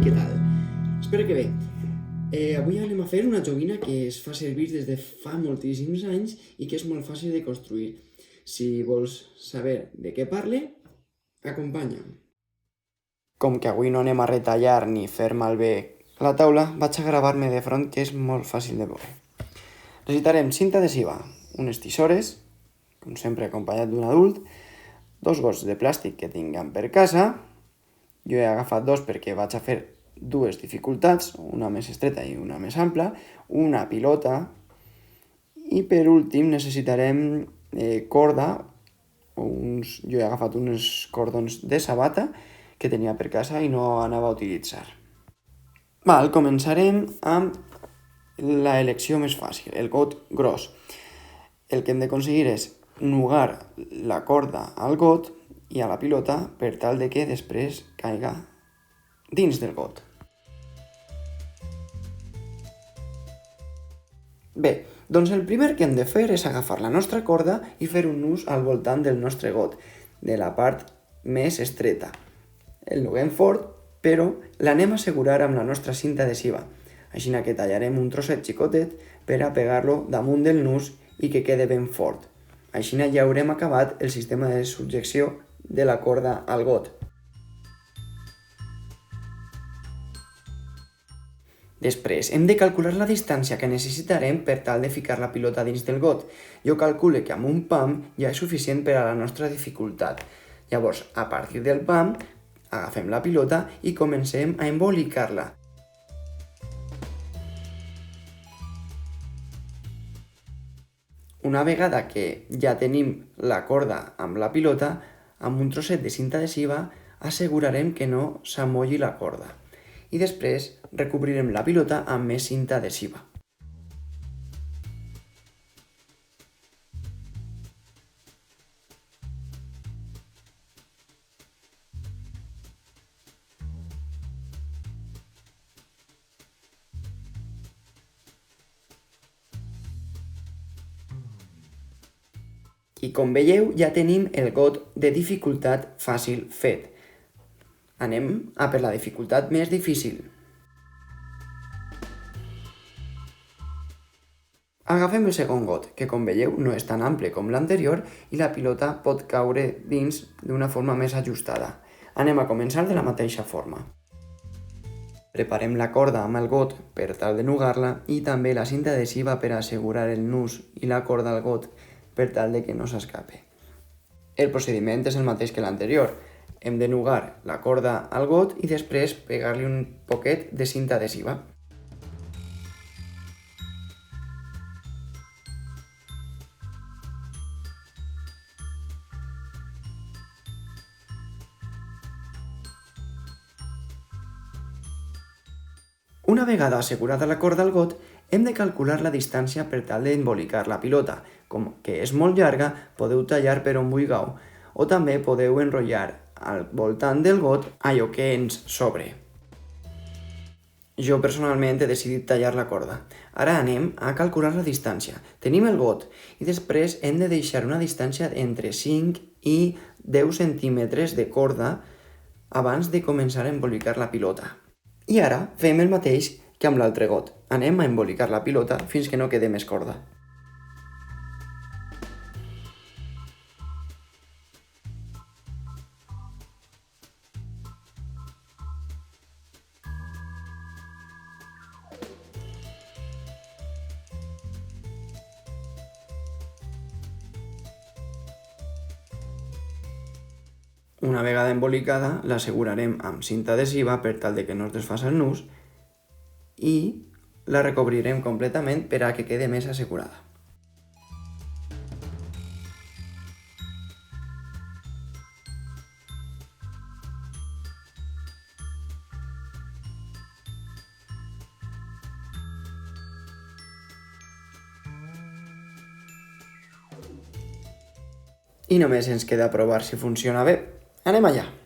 què tal? Espero que bé. Avui anem a fer una joguina que es fa servir des de fa moltíssims anys i que és molt fàcil de construir. Si vols saber de què parle, acompanya'm. Com que avui no anem a retallar ni fer malbé la taula, vaig a gravar-me de front, que és molt fàcil de veure. Necessitarem cinta adhesiva, unes tisores, com sempre acompanyat d'un adult, 2 gots de plàstic que tinguem per casa. Jo he agafat 2 perquè vaig a fer 2 dificultats, una més estreta i una més ampla, una pilota i per últim necessitarem corda, jo he agafat uns cordons de sabata que tenia per casa i no anava a utilitzar. Començarem amb l'elecció més fàcil, el got gros. El que hem d'aconseguir és nugar la corda al got i a la pilota per tal de que després caiga dins del got. Bé, doncs el primer que hem de fer és agafar la nostra corda i fer un nus al voltant del nostre got, de la part més estreta. El nuguem fort, però l'anem a assegurar amb la nostra cinta adhesiva, així que tallarem un trosset xicotet per a pegar-lo damunt del nus i que quede ben fort. Així ja haurem acabat el sistema de subjecció de la corda al got. Després, hem de calcular la distància que necessitarem per tal de ficar la pilota dins del got. Jo calculo que amb un pam ja és suficient per a la nostra dificultat. Llavors, a partir del pam, agafem la pilota i comencem a embolicar-la. Una vegada que ja tenim la corda amb la pilota, amb un trosset de cinta adhesiva assegurarem que no s'amolli la corda. I després recobrirem la pilota amb més cinta adhesiva. I com veieu, ja tenim el got de dificultat fàcil fet. Anem a per la dificultat més difícil. Agafem el segon got, que com veieu no és tan ample com l'anterior i la pilota pot caure dins d'una forma més ajustada. Anem a començar de la mateixa forma. Preparem la corda amb el got per tal de nugar-la i també la cinta adhesiva per assegurar el nus i la corda al got per tal de que no s'escape. El procediment és el mateix que l'anterior. Hem de nugar la corda al got i després pegar-li un poquet de cinta adhesiva. Una vegada assegurada la corda al got, hem de calcular la distància per tal d'embolicar la pilota. Com que és molt llarga, podeu tallar per on vulgueu, o també podeu enrotllar al voltant del got allò que ens sobre. Jo personalment he decidit tallar la corda. Ara anem a calcular la distància. Tenim el got i després hem de deixar una distància entre 5 i 10 centímetres de corda abans de començar a embolicar la pilota. I ara fem el mateix que amb l'altre got. Anem a embolicar la pilota fins que no quede més corda. Una vegada embolicada, l'assegurarem amb cinta adhesiva per tal de que no es desfaci el nus i la recobrirem completament per a que quede més assegurada. I només ens queda provar si funciona bé. Anem allà!